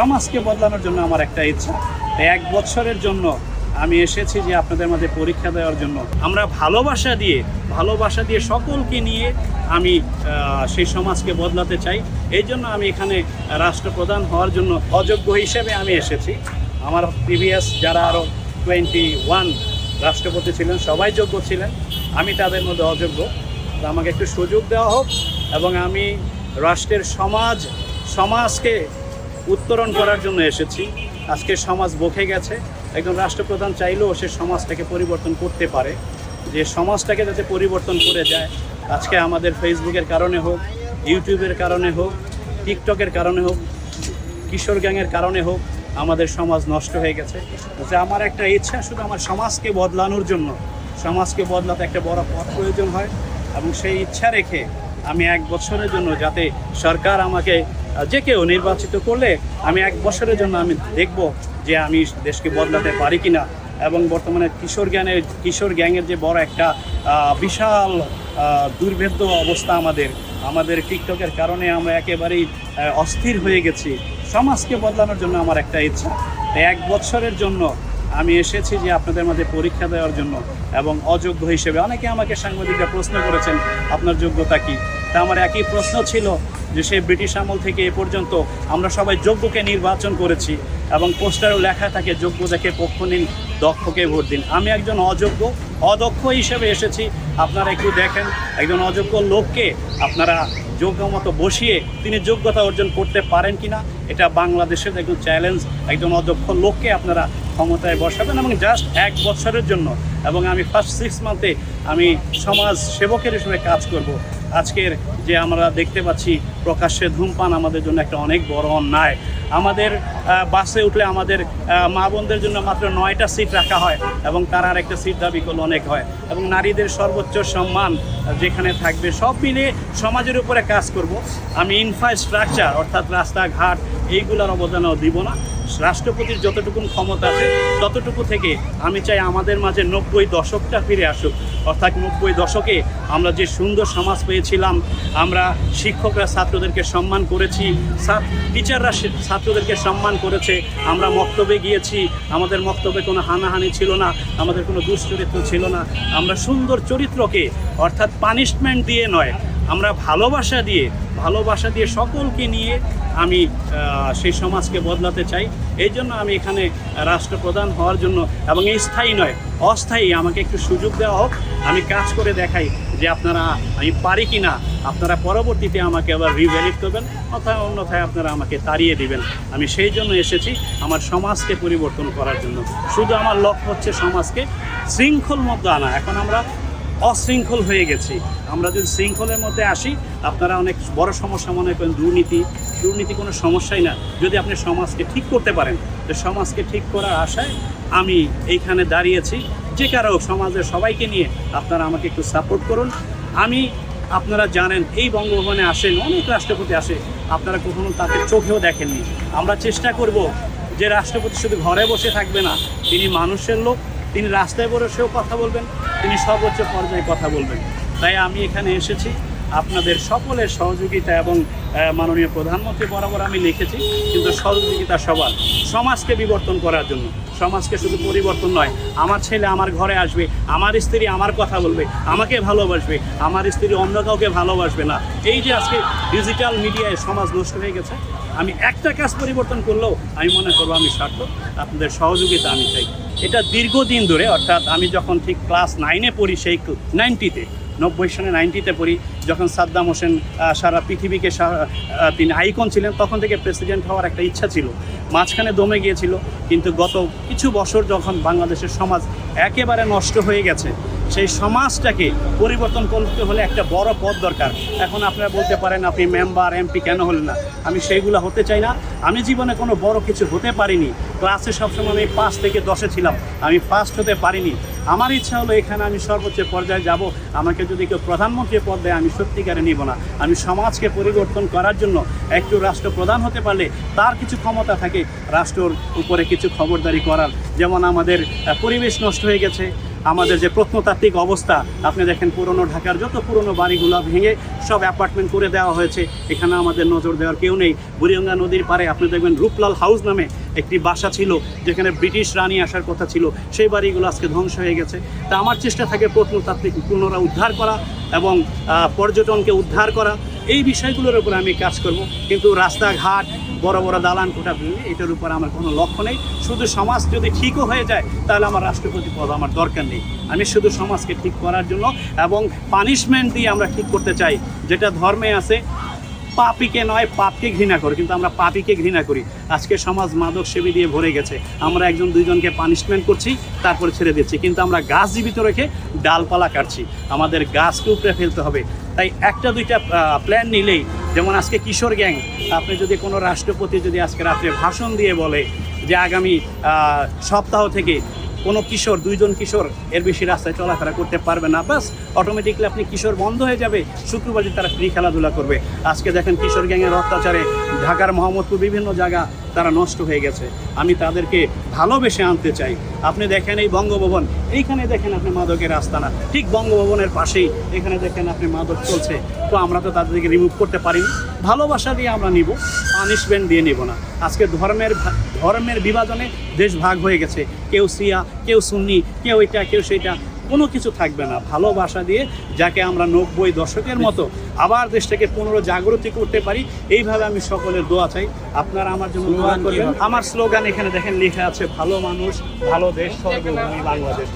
সমাজকে বদলানোর জন্য আমার একটা ইচ্ছা। 1 বছরের জন্য আমি এসেছি যে আপনাদের মধ্যে পরীক্ষা দেওয়ার জন্য। আমরা ভালোবাসা দিয়ে সকলকে নিয়ে আমি সেই সমাজকে বদলাতে চাই। এই জন্য আমি এখানে রাষ্ট্রপ্রধান হওয়ার জন্য অযোগ্য হিসেবে আমি এসেছি। আমার প্রিভিয়াস যারা আরও 21 রাষ্ট্রপতি ছিলেন সবাই যোগ্য ছিলেন, আমি তাদের মধ্যে অযোগ্য। আমাকে একটু সুযোগ দেওয়া হোক এবং আমি রাষ্ট্রের সমাজকে উত্তরণ করার জন্য এসেছি। আজকে সমাজ বকে গেছে, একজন রাষ্ট্রপ্রধান চাইলেও সে সমাজটাকে পরিবর্তন করতে পারে, যে সমাজটাকে যাতে পরিবর্তন করে যায়। আজকে আমাদের ফেসবুকের কারণে হোক, ইউটিউবের কারণে হোক, টিকটকের কারণে হোক, কিশোর গ্যাংয়ের কারণে হোক, আমাদের সমাজ নষ্ট হয়ে গেছে। যে আমার একটা ইচ্ছা, শুধু আমার সমাজকে বদলানোর জন্য, সমাজকে বদলাতে একটা বড় পথ প্রয়োজন হয় এবং সেই ইচ্ছা রেখে আমি 1 বছরের জন্য, যাতে সরকার আমাকে যে কেউ নির্বাচিত করলে আমি 1 বছরের জন্য আমি দেখব যে আমি দেশকে বদলাতে পারি কিনা। এবং বর্তমানে কিশোর গ্যাংয়ের যে বড় একটা বিশাল দুর্ভেদ্য অবস্থা, আমাদের টিকটকের কারণে আমরা একেবারেই অস্থির হয়ে গেছি। সমাজকে বদলানোর জন্য আমার একটা ইচ্ছা। 1 বছরের জন্য আমি এসেছি যে আপনাদের মধ্যে পরীক্ষা দেওয়ার জন্য এবং অযোগ্য হিসেবে। অনেকে আমাকে সাংবাদিকরা প্রশ্ন করেছেন আপনার যোগ্যতা কী। তা আমার একই প্রশ্ন ছিল যে সেই ব্রিটিশ আমল থেকে এ পর্যন্ত আমরা সবাই যোগ্যকে নির্বাচন করেছি এবং পোস্টারেও লেখা থাকে যোগ্য দেখে পক্ষ নিন, দক্ষকে ভোট দিন। আমি একজন অদক্ষ হিসেবে এসেছি। আপনারা একটু দেখেন, একজন অযোগ্য লোককে আপনারা যোগ্য মতো বসিয়ে তিনি যোগ্যতা অর্জন করতে পারেন কিনা। এটা বাংলাদেশের একজন চ্যালেঞ্জ। একজন অদক্ষ লোককে আপনারা ক্ষমতায় বসাবেন এবং জাস্ট 1 বছরের জন্য, এবং আমি ফার্স্ট 6 মান্থে আমি সমাজ সেবকের হিসেবে কাজ করব। আজকের যে আমরা দেখতে পাচ্ছি প্রকাশ্যে ধূমপান আমাদের জন্য একটা অনেক বড় অন্যায়। আমাদের বাসে উঠলে আমাদের মা বোনদের জন্য মাত্র 9টা সিট রাখা হয় এবং তার আর একটা সিট দাবি করলে অনেক হয়। এবং নারীদের সর্বোচ্চ সম্মান যেখানে থাকবে, সব মিলিয়ে সমাজের উপরে কাজ করব। আমি ইনফ্রাস্ট্রাকচার অর্থাৎ রাস্তাঘাট এইগুলোর অবদানও দিব না। রাষ্ট্রপতির যতটুকু ক্ষমতা আছে ততটুকু থেকে আমি চাই আমাদের মাঝে 90 দশকটা ফিরে আসুক। অর্থাৎ 90 দশকে আমরা যে সুন্দর সমাজ পেয়েছিলাম, আমরা শিক্ষকরা ছাত্রদেরকে সম্মান করেছি, টিচাররা ছাত্রদেরকে সম্মান করেছে, আমরা মক্তবে গিয়েছি, আমাদের মক্তবে কোনো হানাহানি ছিল না, আমাদের কোনো দুশ্চরিত্র ছিল না। আমরা সুন্দর চরিত্রকে, অর্থাৎ পানিশমেন্ট দিয়ে নয়, আমরা ভালোবাসা দিয়ে সকলকে নিয়ে আমি সেই সমাজকে বদলাতে চাই। এই জন্য আমি এখানে রাষ্ট্রপ্রধান হওয়ার জন্য, এবং এই স্থায়ী নয় অস্থায়ী, আমাকে একটু সুযোগ দেওয়া হোক, আমি কাজ করে দেখাই যে আমি পারি কি না। আপনারা পরবর্তীতে আমাকে আবার রিভ্যালিড করবেন, অন্যথায় আপনারা আমাকে তাড়িয়ে দিবেন। আমি সেই জন্য এসেছি, আমার সমাজকে পরিবর্তন করার জন্য। শুধু আমার লক্ষ্য হচ্ছে সমাজকে শৃঙ্খল মধ্যে আনা। এখন আমরা অশৃঙ্খল হয়ে গেছি। আমরা যদি শৃঙ্খলের মধ্যে আসি, আপনারা অনেক বড় সমস্যা মনে করেন দুর্নীতি কোনো সমস্যাই না, যদি আপনি সমাজকে ঠিক করতে পারেন। তো সমাজকে ঠিক করার আশায় আমি এইখানে দাঁড়িয়েছি। যে কারো সমাজের সবাইকে নিয়ে আপনারা আমাকে একটু সাপোর্ট করুন। আপনারা জানেন এই বঙ্গভবনে আসেন অনেক রাষ্ট্রপতি আসে, আপনারা কখনো তাকে চোখেও দেখেননি। আমরা চেষ্টা করব যে রাষ্ট্রপতি শুধু ঘরে বসে থাকবে না, তিনি মানুষের লোক, তিনি রাস্তায় বসেও কথা বলবেন, তিনি সর্বোচ্চ পর্যায়ে কথা বলবেন। তাই আমি এখানে এসেছি আপনাদের সকলের সহযোগিতা এবং মাননীয় প্রধানমন্ত্রী বরাবর আমি লিখেছি, কিন্তু সহযোগিতা সবার, সমাজকে বিবর্তন করার জন্য। সমাজকে শুধু পরিবর্তন নয়, আমার ছেলে আমার ঘরে আসবে, আমার স্ত্রী আমার কথা বলবে, আমাকে ভালোবাসবে, আমার স্ত্রী অন্য কাউকে ভালোবাসবে না। এই যে আজকে ডিজিটাল মিডিয়ায় সমাজ নষ্ট হয়ে গেছে, আমি একটা কাজ পরিবর্তন করলেও আমি মনে করবো আমি সার্থক। আপনাদের সহযোগিতা আমি চাই। এটা দীর্ঘদিন ধরে, অর্থাৎ আমি যখন ঠিক ক্লাস 9-এ পড়ি, সেই 90 সনে 90-তে পড়ি, যখন সাদ্দাম হোসেন সারা পৃথিবীকে তিনি আইকন ছিলেন, তখন থেকে প্রেসিডেন্ট হওয়ার একটা ইচ্ছা ছিল, মাঝখানে দমে গিয়েছিল। কিন্তু গত কিছু বছর যখন বাংলাদেশের সমাজ একেবারে নষ্ট হয়ে গেছে, সেই সমাজটাকে পরিবর্তন করতে হলে একটা বড় পদ দরকার। এখন আপনারা বলতে পারেন আপনি মেম্বার এমপি কেন হলেন না। আমি সেইগুলো হতে চাই না। আমি জীবনে কোনো বড় কিছু হতে পারিনি। ক্লাসে সবসময় আমি 5 থেকে 10-এ ছিলাম, আমি ফার্স্ট হতে পারিনি। আমার ইচ্ছা হলো এখানে আমি সর্বোচ্চ পর্যায়ে যাব। আমাকে যদি কেউ প্রধানমন্ত্রী পদ দেয়, আমি সত্যিকারে নিব না। আমি সমাজকে পরিবর্তন করার জন্য একটু রাষ্ট্রপ্রধান হতে পারলে তার কিছু ক্ষমতা থাকে রাষ্ট্রের উপরে কিছু খবরদারি করার। যেমন আমাদের পরিবেশ নষ্ট হয়ে গেছে, আমাদের যে প্রত্নতাত্ত্বিক অবস্থা, আপনি দেখেন পুরনো ঢাকার যত পুরনো বাড়িগুলো ভেঙে সব অ্যাপার্টমেন্ট করে দেওয়া হয়েছে। এখানে আমাদের নজর দেওয়ার কেউ নেই। বুড়িগঙ্গা নদীর পাড়ে আপনি দেখবেন রূপলাল হাউস নামে একটি বাসা ছিল, যেখানে ব্রিটিশ রানী আসার কথা ছিল, সেই বাড়িগুলো আজকে ধ্বংস হয়ে গেছে। তা আমার চেষ্টা থাকে প্রত্নতাত্ত্বিক পুনরুদ্ধার করা এবং পর্যটনকে উদ্ধার করা, এই বিষয়গুলোর উপর আমি কাজ করব। কিন্তু রাস্তাঘাট, বড় বড় দালান কোঠা ভেঙে এটার উপর আমার কোনো লক্ষ্য নেই। শুধু সমাজ যদি ঠিকও হয়ে যায় তাহলে আমার রাষ্ট্রপতি পদ আমার দরকার নেই। আমি শুধু সমাজকে ঠিক করার জন্য এবং পানিশমেন্ট দিয়ে আমরা ঠিক করতে চাই। যেটা ধর্মে আছে, পাপীকে নয় পাপকে ঘৃণা করে, কিন্তু আমরা পাপীকে ঘৃণা করি। আজকে সমাজ মাদক সেবী দিয়ে ভরে গেছে। আমরা একজন দুইজনকে পানিশমেন্ট করছি, তারপরে ছেড়ে দিচ্ছি, কিন্তু আমরা গাছ জীবিত রেখে ডালপালা কাটছি। আমাদের গাছকে উপড়ে ফেলতে হবে। তাই একটা দুইটা প্ল্যান নিলেই, যেমন আজকে কিশোর গ্যাং, আপনি যদি কোনো রাষ্ট্রপতি যদি আজকে রাত্রে ভাষণ দিয়ে বলে যে আগামী সপ্তাহ থেকে কোনো কিশোর, 2 জন কিশোর এর বেশি রাস্তায় চলাফেরা করতে পারবে না, বাস অটোমেটিকলি আপনি কিশোর বন্ধ হয়ে যাবে, শুক্রবার দিন তারা ফ্রি খেলাধুলা করবে। আজকে দেখেন কিশোর গ্যাংয়ের অত্যাচারে ঢাকার মোহাম্মদপুর বিভিন্ন জায়গা তারা নষ্ট হয়ে গেছে। আমি তাদেরকে ভালোবেসে আনতে চাই। আপনি দেখেন এই বঙ্গভবন, এইখানে দেখেন আপনি মাদকের আস্তানা, ঠিক বঙ্গভবনের পাশেই এখানে দেখেন আপনি মাদক চলছে। তো আমরা তো তাদেরকে রিমুভ করতে পারিনি। ভালোবাসা দিয়ে আমরা নিব, পানিশমেন্ট দিয়ে নিব না। আজকে ধর্মের বিভাজনে দেশ ভাগ হয়ে গেছে। কেউ শিয়া, কেউ সুন্নি, কেউ এটা, কেউ সেটা, কোনো কিছু থাকবে না। ভালোবাসা দিয়ে যাকে আমরা 90 দশকের মতো আবার দেশটাকে পুনর্জাগৃতি করতে পারি, এইভাবে আমি সকলের দোয়া চাই। আপনারা আমার জন্য দোয়া করবেন। আমার স্লোগান এখানে দেখেন লেখা আছে, ভালো মানুষ, ভালো দেশ, সর্বভূমি বাংলাদেশ।